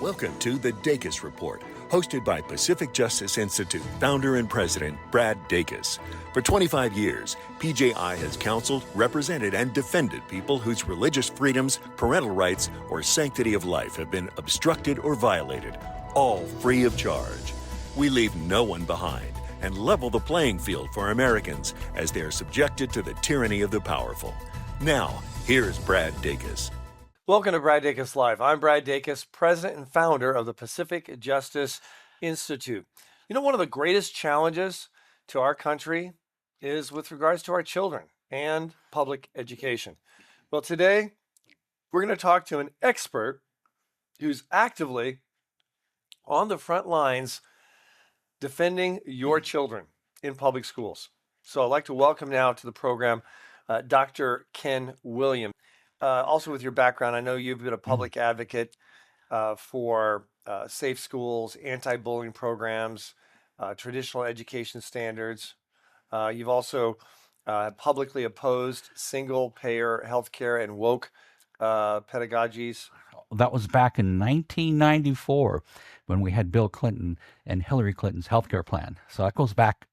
Welcome to the Dacus Report, hosted by Pacific Justice Institute founder and president Brad Dacus. For 25 years, PJI has counseled, represented, and defended people whose religious freedoms, parental rights, or sanctity of life have been obstructed or violated, all free of charge. We leave no one behind and level the playing field for Americans as they are subjected to the tyranny of the powerful. Now, here's Brad Dacus. Welcome to Brad Dacus Live. I'm Brad Dacus, president and founder of the Pacific Justice Institute. You know, one of the greatest challenges to our country is with regards to our children and public education. Well, today we're going to talk to an expert who's actively on the front lines defending your children in public schools. So I'd like to welcome now to the program Dr. Ken Williams. Also with your background, I know you've been a public advocate for safe schools, anti-bullying programs, traditional education standards. You've also publicly opposed single-payer healthcare and woke pedagogies. That was back in 1994 when we had Bill Clinton and Hillary Clinton's healthcare plan. So that goes back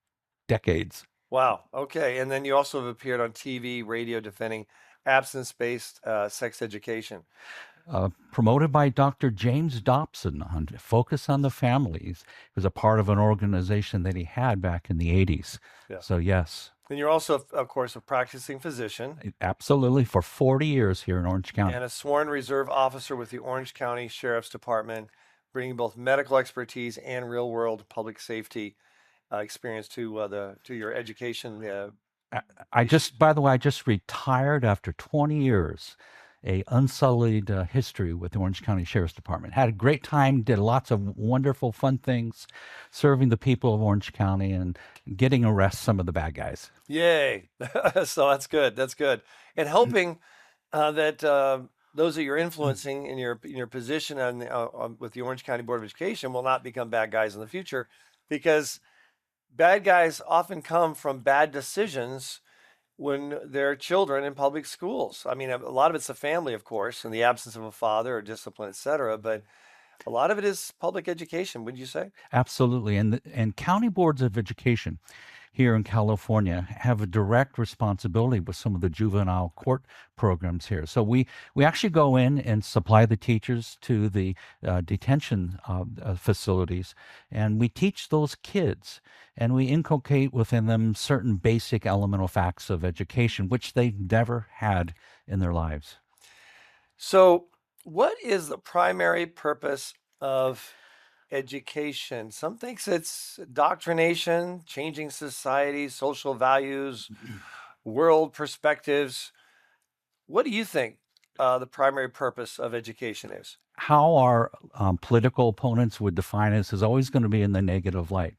decades. Wow. Okay. And then you also have appeared on TV, radio, defending abstinence-based sex education. Promoted by Dr. James Dobson on Focus on the Families. It was a part of an organization that he had back in the 80s. Yeah. So, yes. And you're also, of course, a practicing physician. Absolutely, for 40 years here in Orange County. And a sworn reserve officer with the Orange County Sheriff's Department, bringing both medical expertise and real-world public safety experience to your education. By the way, I just retired after 20 years, a unsullied history with the Orange County Sheriff's Department. Had a great time, did lots of wonderful, fun things, serving the people of Orange County and getting arrested some of the bad guys. Yay! So that's good. That's good. And hoping that those that you're influencing in your position with the Orange County Board of Education will not become bad guys in the future, because bad guys often come from bad decisions when they're children in public schools. I mean, a lot of it's the family, of course, in the absence of a father or discipline, et cetera, but a lot of it is public education, would you say? Absolutely. And county boards of education here in California have a direct responsibility with some of the juvenile court programs here. So we actually go in and supply the teachers to the detention facilities, and we teach those kids, and we inculcate within them certain basic elemental facts of education, which they've never had in their lives. So what is the primary purpose of education? Some thinks it's indoctrination, changing society, social values, world perspectives. What do you think the primary purpose of education is? How our political opponents would define us is always going to be in the negative light.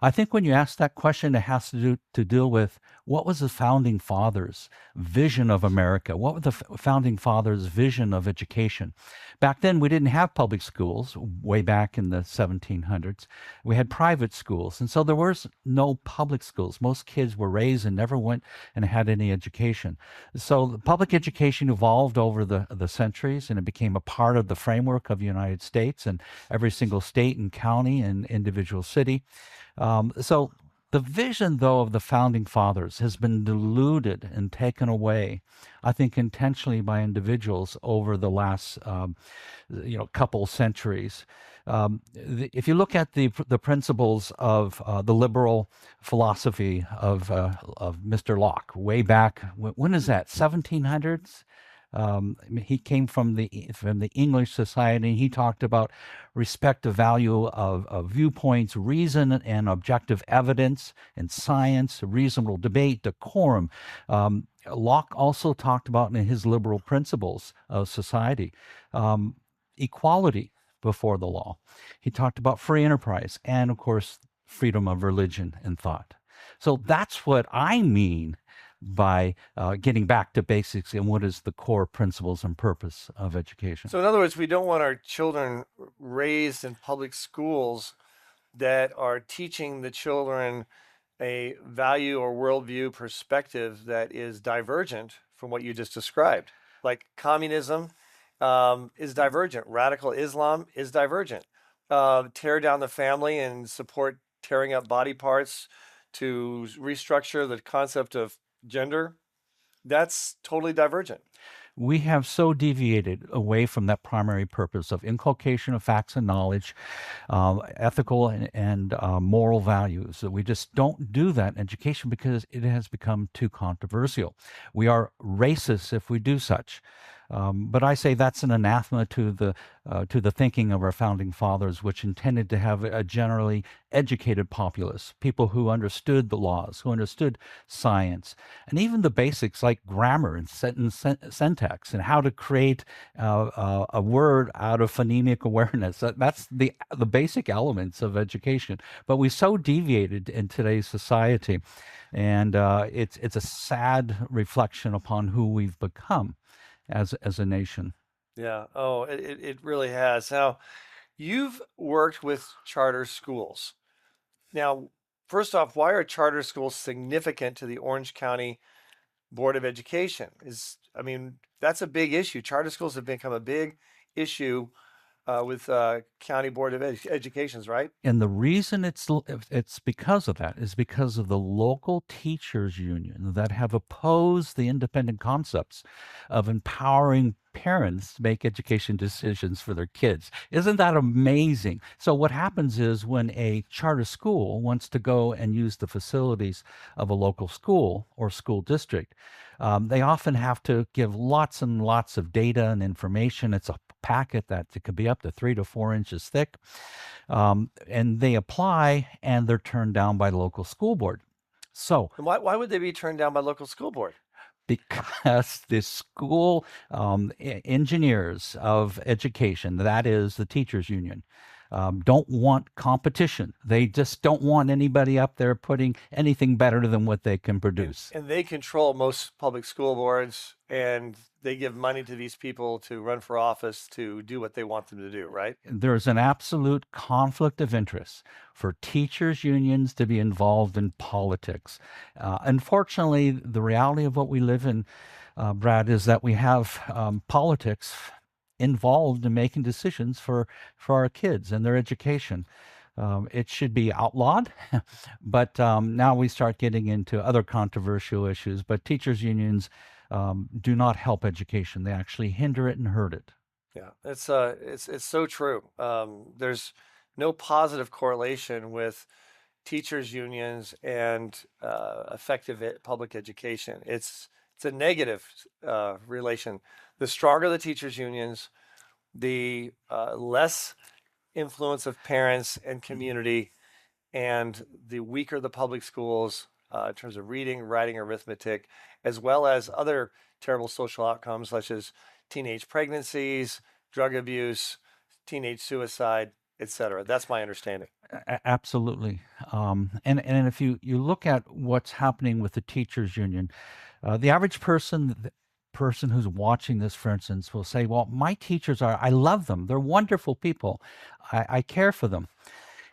I think when you ask that question, it has to deal with what was the Founding Fathers' vision of America? What was the Founding Fathers' vision of education? Back then, we didn't have public schools way back in the 1700s. We had private schools, and so there was no public schools. Most kids were raised and never went and had any education. So the public education evolved over the centuries, and it became a part of the framework of the United States and every single state and county and individual city. So the vision, though, of the Founding Fathers has been diluted and taken away, I think, intentionally by individuals over the last, couple centuries. If you look at the principles of the liberal philosophy of Mr. Locke, way back, when is that? 1700s. He came from the English society. He talked about respect, the value of viewpoints, reason and objective evidence, and science, reasonable debate, decorum. Locke also talked about in his liberal principles of society, equality before the law. He talked about free enterprise and, of course, freedom of religion and thought. So that's what I mean by getting back to basics and what is the core principles and purpose of education. So in other words, we don't want our children raised in public schools that are teaching the children a value or worldview perspective that is divergent from what you just described, like communism, is divergent. Radical Islam is divergent. Tear down the family and support tearing up body parts to restructure the concept of gender. That's totally divergent. We have so deviated away from that primary purpose of inculcation of facts and knowledge, ethical and moral values, that we just don't do that in education because it has become too controversial. We are racist if we do such. But I say that's an anathema to the thinking of our founding fathers, which intended to have a generally educated populace, people who understood the laws, who understood science, and even the basics like grammar and syntax, and how to create a word out of phonemic awareness. That's the basic elements of education. But we so deviated in today's society, and it's a sad reflection upon who we've become as a nation. Yeah. Oh, it really has. Now, you've worked with charter schools. Now, first off, why are charter schools significant to the Orange County Board of Education? I mean, that's a big issue. Charter schools have become a big issue with county board of educations, right? And the reason it's because of that is because of the local teachers union that have opposed the independent concepts of empowering parents to make education decisions for their kids. Isn't that amazing? So what happens is when a charter school wants to go and use the facilities of a local school or school district, they often have to give lots and lots of data and information. It's a packet that it could be up to 3 to 4 inches thick. And they apply and they're turned down by the local school board. So, And why would they be turned down by local school board? because the school engineers of education, that is the teachers union, don't want competition. They just don't want anybody up there putting anything better than what they can produce. And they control most public school boards, and they give money to these people to run for office to do what they want them to do, right? There's an absolute conflict of interest for teachers' unions to be involved in politics. Unfortunately, the reality of what we live in, Brad, is that we have politics involved in making decisions for our kids and their education. It should be outlawed, but now we start getting into other controversial issues. But teachers' unions do not help education; they actually hinder it and hurt it. Yeah, it's so true. There's no positive correlation with teachers' unions and effective public education. It's a negative relation. The stronger the teachers' unions, the less influence of parents and community, and the weaker the public schools in terms of reading, writing, arithmetic, as well as other terrible social outcomes such as teenage pregnancies, drug abuse, teenage suicide, etc. That's my understanding. Absolutely. And if you look at what's happening with the teachers union, the average person who's watching this, for instance, will say, well, my teachers I love them. They're wonderful people. I care for them.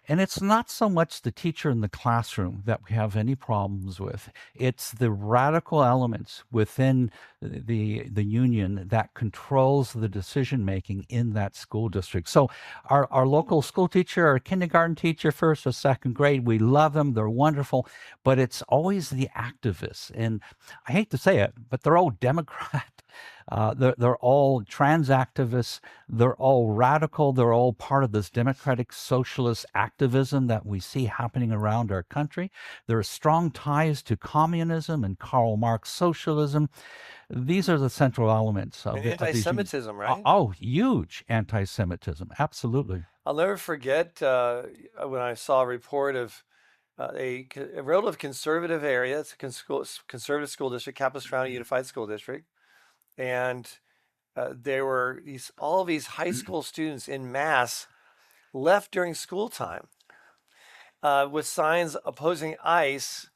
And it's not so much the teacher in the classroom that we have any problems with. It's the radical elements within the union that controls the decision making in that school district. So our local school teacher, our kindergarten teacher, first or second grade, we love them. They're wonderful. But it's always the activists. And I hate to say it, but they're all Democrat. They're all trans activists. They're all radical. They're all part of this democratic socialist activism that we see happening around our country. There are strong ties to communism and Karl Marx socialism. These are the central elements of And these. anti-Semitism, right? Oh, huge anti-Semitism. Absolutely. I'll never forget when I saw a report of a relative conservative area. It's a conservative school district, Capistrano Unified School District, and there were all of these high school students in mass left during school time with signs opposing ICE,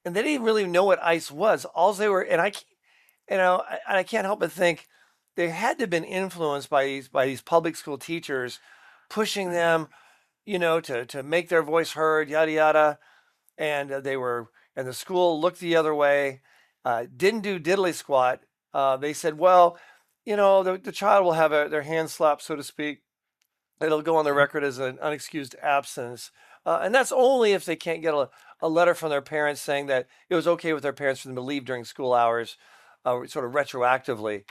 and they didn't really know what ICE was. All they were, and I can't help but think they had to have been influenced by these public school teachers pushing them, to make their voice heard, yada yada, and and the school looked the other way, didn't do diddly squat. They said, well, the child will have their hand slapped, so to speak. It'll go on the record as an unexcused absence. And that's only if they can't get a letter from their parents saying that it was okay with their parents for them to leave during school hours, sort of retroactively.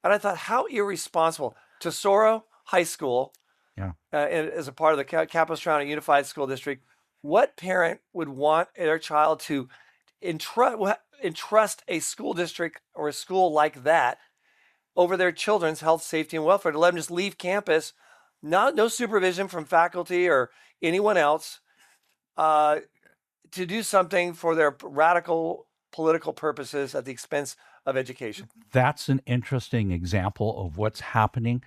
And I thought, how irresponsible. Tesoro High School, Yeah. as a part of the Capistrano Unified School District, what parent would want their child to entrust a school district or a school like that over their children's health, safety, and welfare, to let them just leave campus, no supervision from faculty or anyone else, to do something for their radical political purposes at the expense of education? That's an interesting example of what's happening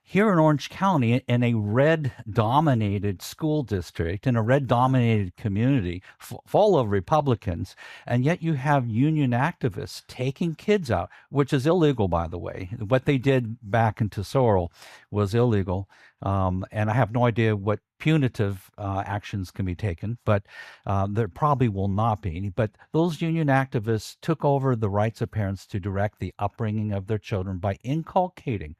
here in Orange County, in a red dominated school district, in a red dominated community full of Republicans. And yet you have union activists taking kids out, which is illegal, by the way. What they did back in Tesoro was illegal. And I have no idea what punitive actions can be taken, but there probably will not be any. But those union activists took over the rights of parents to direct the upbringing of their children by inculcating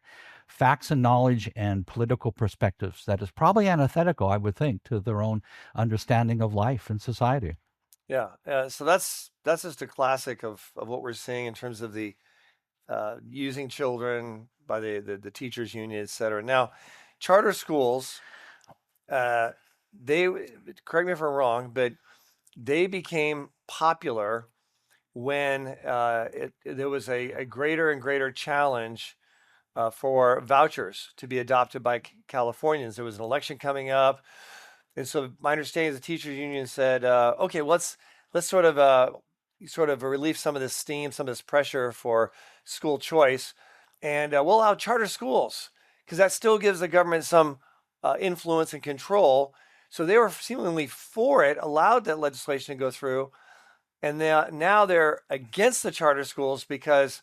facts and knowledge and political perspectives that is probably antithetical, I would think, to their own understanding of life and society. Yeah. So that's just a classic of what we're seeing in terms of the using children by the teachers union, et cetera. Now, charter schools, they, correct me if I'm wrong, but they became popular when there was a greater and greater challenge for vouchers to be adopted by Californians. There was an election coming up, and so my understanding is the teachers union said, "Okay, let's sort of relieve some of this steam, some of this pressure for school choice, and we'll allow charter schools because that still gives the government some influence and control." So they were seemingly for it, allowed that legislation to go through, and now they're against the charter schools because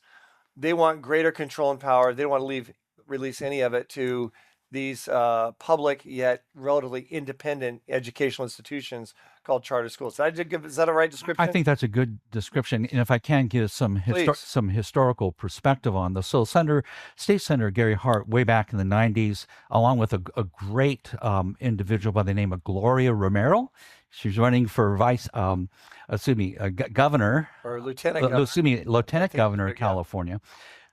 they want greater control and power. They don't want to release any of it to these public yet relatively independent educational institutions called charter schools. Is that a right description? I think that's a good description. And if I can give some historical perspective on this. So State Senator Gary Hart, way back in the 90s, along with a great individual by the name of Gloria Romero, she's running for governor. Or lieutenant governor. Lieutenant governor of California.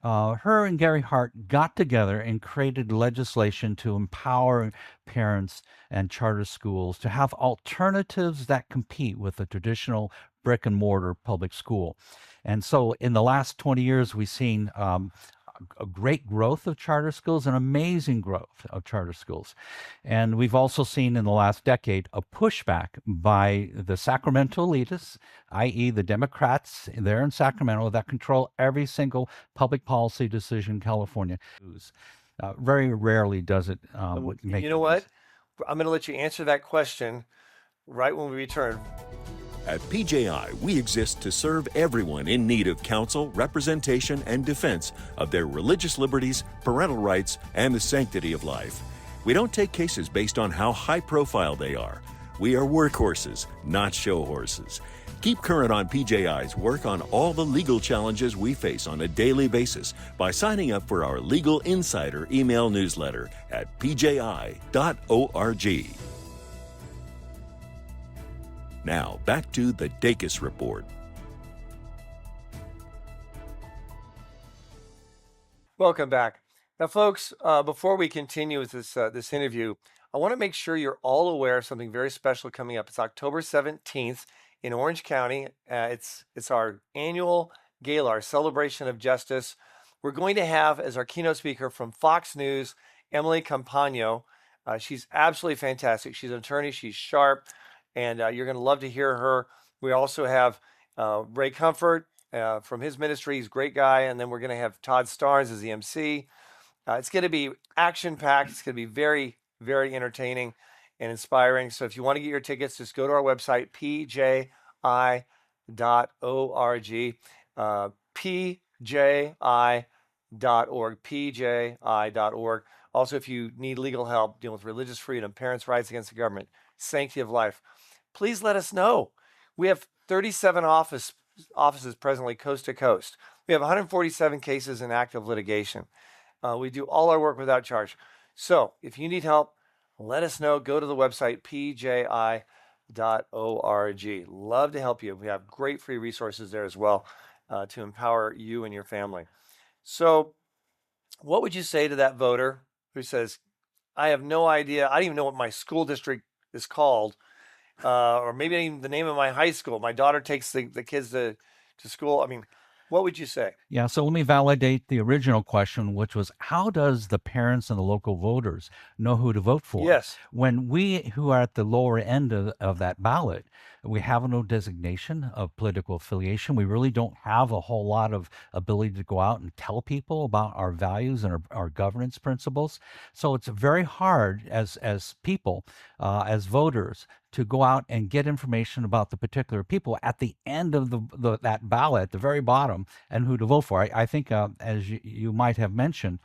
Her and Gary Hart got together and created legislation to empower parents and charter schools to have alternatives that compete with the traditional brick and mortar public school. And so in the last 20 years, we've seen a great growth of charter schools, an amazing growth of charter schools. And we've also seen in the last decade a pushback by the Sacramento elitists, i.e. the Democrats there in Sacramento that control every single public policy decision in California. Very rarely does it make. You know what? I'm going to let you answer that question right when we return. At PJI, we exist to serve everyone in need of counsel, representation, and defense of their religious liberties, parental rights, and the sanctity of life. We don't take cases based on how high profile they are. We are workhorses, not show horses. Keep current on PJI's work on all the legal challenges we face on a daily basis by signing up for our Legal Insider email newsletter at pji.org. Now, back to the Dacus Report. Welcome back. Now, folks, before we continue with this interview, I want to make sure you're all aware of something very special coming up. It's October 17th in Orange County. It's our annual gala, our celebration of justice. We're going to have as our keynote speaker from Fox News, Emily Campagno. She's absolutely fantastic. She's an attorney. She's sharp. And you're going to love to hear her. We also have Ray Comfort from his ministry. He's a great guy. And then we're going to have Todd Starnes as the MC. It's going to be action-packed. It's going to be very, very entertaining and inspiring. So if you want to get your tickets, just go to our website, pji.org, pji.org. Also, if you need legal help dealing with religious freedom, parents' rights against the government, sanctity of life, please let us know. We have 37 offices presently coast to coast. We have 147 cases in active litigation. We do all our work without charge. So if you need help, let us know. Go to the website, pji.org. Love to help you. We have great free resources there as well to empower you and your family. So, what would you say to that voter who says, I have no idea, I don't even know what my school district is called, or maybe even the name of my high school? My daughter takes the kids to school. I mean, what would you say? Yeah, so let me validate the original question, which was how does the parents and the local voters know who to vote for? Yes. When we who are at the lower end of that ballot, we have no designation of political affiliation. We really don't have a whole lot of ability to go out and tell people about our values and our governance principles. So it's very hard as people, as voters, to go out and get information about the particular people at the end of that ballot, at the very bottom, and who to vote for. I think, as you might have mentioned,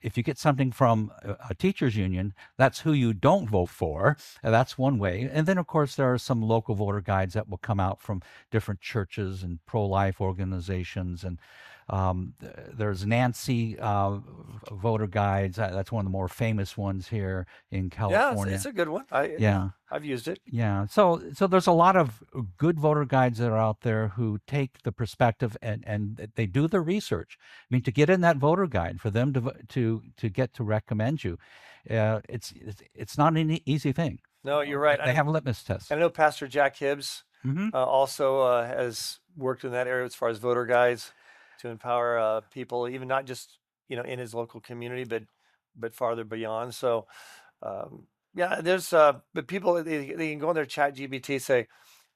if you get something from a teachers union, that's who you don't vote for. That's one way. And then, of course, there are some local voter guides that will come out from different churches and pro-life organizations. And there's Nancy voter guides. That's one of the more famous ones here in Yeah, California. it's a good one. Yeah. I've used it. Yeah. So there's a lot of good voter guides that are out there who take the perspective and they do the research. I mean, to get in that voter guide, for them to get to recommend you, it's not an easy thing. No, you're right. They have litmus tests. I know Pastor Jack Hibbs Hmm. also has worked in that area as far as voter guides to empower people, even not just in his local community, but farther beyond. So yeah, there's but people they can go on their chat GBT, say,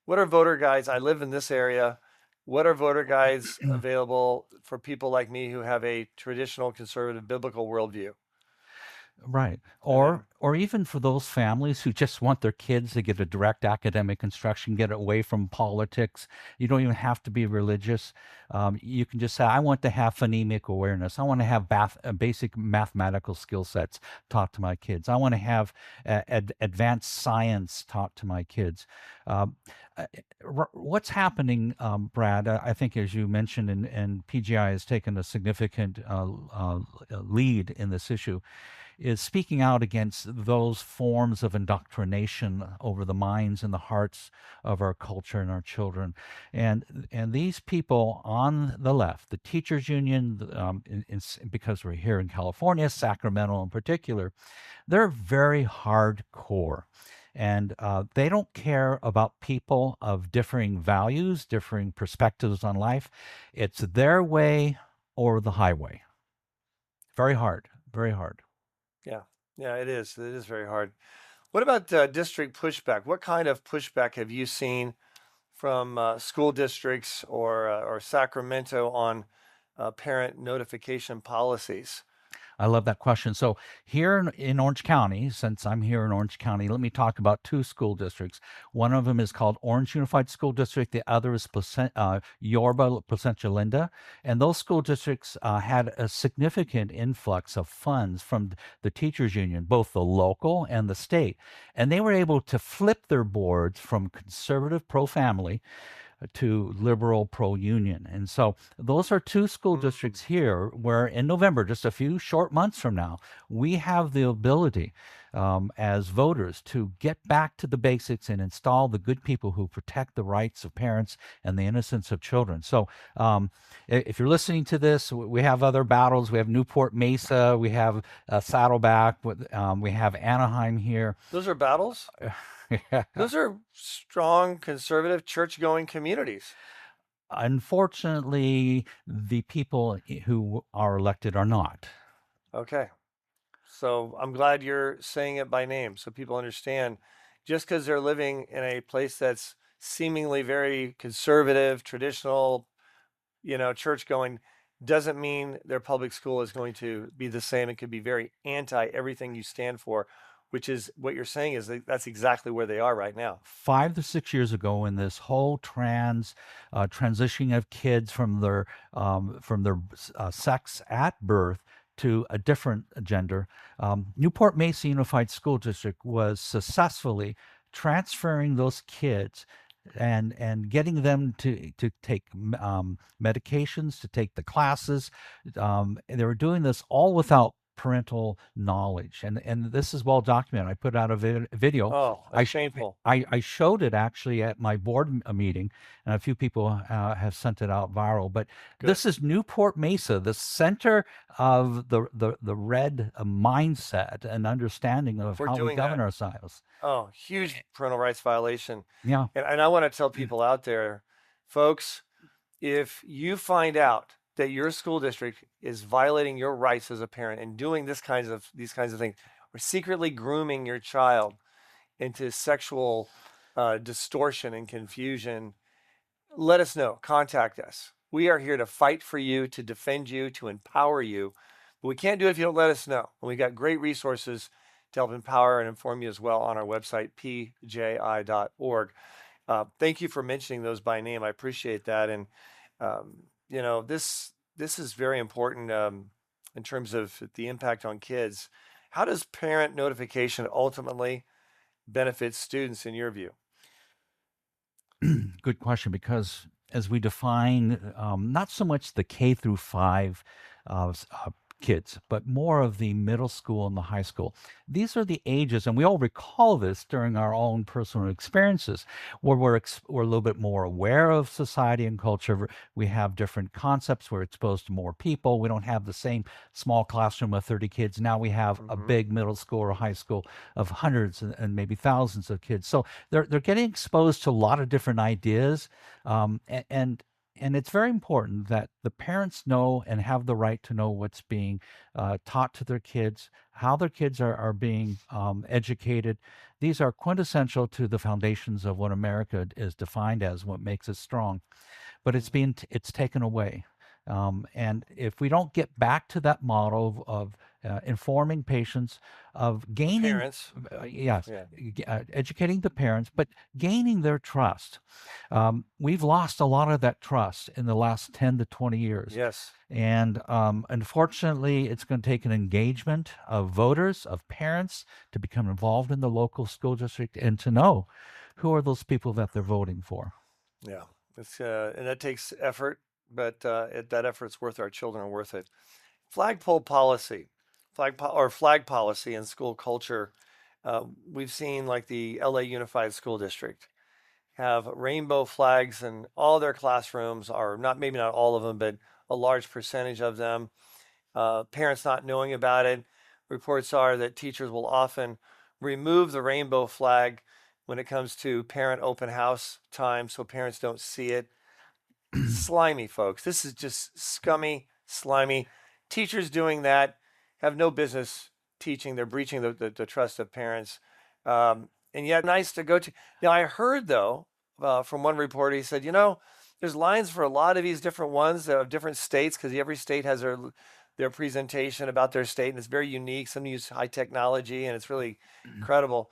what are voter guides? I live in this area. What are voter guides available for people like me who have a traditional conservative biblical worldview? Right. And Or even for those families who just want their kids to get a direct academic instruction, get away from politics. You don't even have to be religious. You can just say, I want to have phonemic awareness. I want to have basic mathematical skill sets taught to my kids. I want to have advanced science taught to my kids. Um, what's happening, Brad? I think, as you mentioned, and PGI has taken a significant lead in this issue, is speaking out against those forms of indoctrination over the minds and the hearts of our culture and our children. And these people on the left, the teachers union, because we're here in California, Sacramento in particular, they're very hardcore. And they don't care about people of differing values, differing perspectives on life. It's their way or the highway. Very hard, very hard. yeah, yeah, it is. It is very hard. What about district pushback? What kind of pushback have you seen from school districts or Sacramento on parent notification policies? I love that question. So here in Orange County, since I'm here in Orange County, let me talk about two school districts. One of them is called Orange Unified School District. The other is Yorba Placentia Linda. And those school districts had a significant influx of funds from the teachers union, both the local and the state. And they were able to flip their boards from conservative pro-family to liberal pro-union. And so those are two school districts here where in November, just a few short months from now, we have the ability as voters to get back to the basics and install the good people who protect the rights of parents and the innocence of children. So if you're listening to this, we have other battles. We have Newport Mesa, we have Saddleback, we have Anaheim here. Those are battles. Yeah. Those are strong conservative church-going communities. Unfortunately, the people who are elected are not. Okay. So I'm glad you're saying it by name so people understand. Just because they're living in a place that's seemingly very conservative, traditional, church going, doesn't mean their public school is going to be the same. It could be very anti everything you stand for, which is what you're saying is that's exactly where they are right now. 5 to 6 years ago, when this whole transitioning of kids from their sex at birth to a different gender, Newport Mesa Unified School District was successfully transferring those kids and getting them to take medications, to take the classes. They were doing this all without parental knowledge, and this is well documented. I put out a video. Oh, I, that's sh- shameful. I showed it actually at my board meeting, and a few people have sent it out viral. But Good. this is Newport Mesa, the center of the red mindset and understanding of We're how we doing govern that. ourselves. Oh, huge parental rights violation. Yeah. And I want to tell people out there, folks, if you find out that your school district is violating your rights as a parent and doing these kinds of things, or secretly grooming your child into sexual distortion and confusion, let us know. Contact us. We are here to fight for you, to defend you, to empower you. But we can't do it if you don't let us know. And we've got great resources to help empower and inform you as well on our website, pji.org. Thank you for mentioning those by name. I appreciate that. And this is very important in terms of the impact on kids. How does parent notification ultimately benefit students in your view? Good question, because as we define not so much the K through 5 kids, but more of the middle school and the high school. These are the ages, and we all recall this during our own personal experiences, where we're a little bit more aware of society and culture. We have different concepts. We're exposed to more people. We don't have the same small classroom of 30 kids. Now we have a Mm-hmm. big middle school or high school of hundreds and maybe thousands of kids. So they're getting exposed to a lot of different ideas, and it's very important that the parents know and have the right to know what's being taught to their kids, how their kids are being educated. These are quintessential to the foundations of what America is defined as, what makes us strong. But it's taken away. And if we don't get back to that model of informing patients, of gaining, Parents. yes, Yeah. educating the parents, but gaining their trust. We've lost a lot of that trust in the last 10 to 20 years. Yes. And unfortunately, it's going to take an engagement of voters, of parents to become involved in the local school district and to know who are those people that they're voting for. Yeah. It's and that takes effort, but that effort's worth our children are worth it. Flagpole policy, flag policy in school culture. We've seen like the LA Unified School District have rainbow flags in all their classrooms, or not, maybe not all of them, but a large percentage of them. Parents not knowing about it. Reports are that teachers will often remove the rainbow flag when it comes to parent open house time so parents don't see it. Slimy, folks. This is just scummy, slimy. Teachers doing that have no business teaching. They're breaching the trust of parents. And yet, nice to go to. Now, I heard, though, from one reporter, he said, there's lines for a lot of these different ones of different states because every state has their presentation about their state, and it's very unique. Some use high technology, and it's really incredible.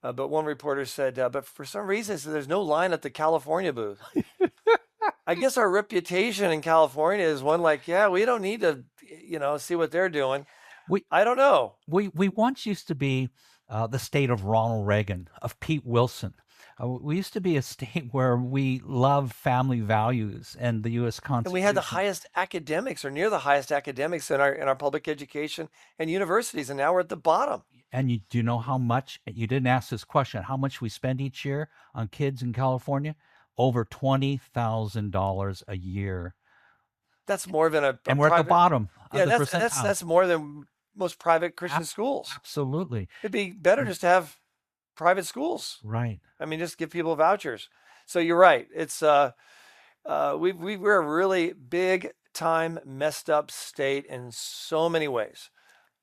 But one reporter said, but for some reason, so there's no line at the California booth. I guess our reputation in California is one like, yeah, we don't need to, see what they're doing. We I don't know. we once used to be the state of Ronald Reagan, of Pete Wilson. We used to be a state where we love family values and the U.S. And we had the Constitution. highest academics, or near the highest academics in our public education and universities, and now we're at the bottom. And do you know how much? You didn't ask this question. How much we spend each year on kids in California? Over $20,000 a year, That's more than a and we're at the private. bottom of Yeah, the percentile. that's more than most private Christian schools. Absolutely It'd be better just to have private schools. right. I mean, just give people vouchers. So you're right. It's we're a really big time messed up state in so many ways.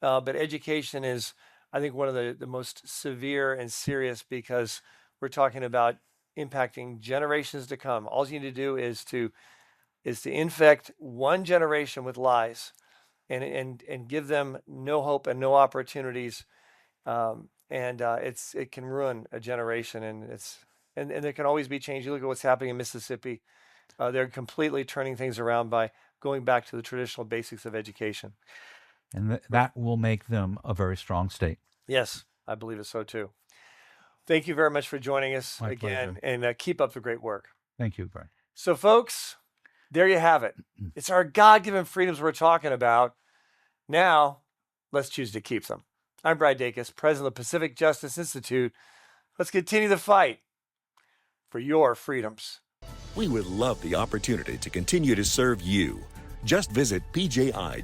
But education is, I think, one of the most severe and serious because we're talking about impacting generations to come. All you need to do is to infect one generation with lies and give them no hope and no opportunities. It can ruin a generation, and there can always be change. You look at what's happening in Mississippi; they're completely turning things around by going back to the traditional basics of education. And that will make them a very strong state. Yes, I believe it so too. Thank you very much for joining us My again, pleasure. and keep up the great work. Thank you, Brad. So, folks, there you have it. It's our God-given freedoms we're talking about. Now, let's choose to keep them. I'm Brad Dacus, president of the Pacific Justice Institute. Let's continue the fight for your freedoms. We would love the opportunity to continue to serve you. Just visit pji.org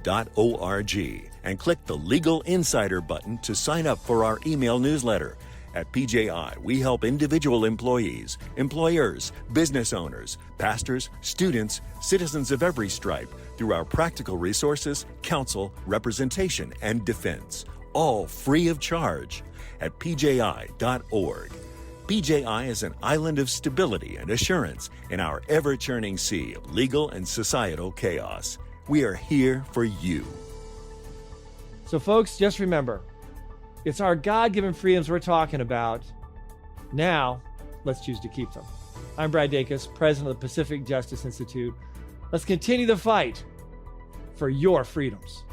and click the Legal Insider button to sign up for our email newsletter. At PJI, we help individual employees, employers, business owners, pastors, students, citizens of every stripe through our practical resources, counsel, representation, and defense, all free of charge at pji.org. PJI is an island of stability and assurance in our ever-churning sea of legal and societal chaos. We are here for you. So, folks, just remember, it's our God-given freedoms we're talking about. Now, let's choose to keep them. I'm Brad Dacus, president of the Pacific Justice Institute. Let's continue the fight for your freedoms.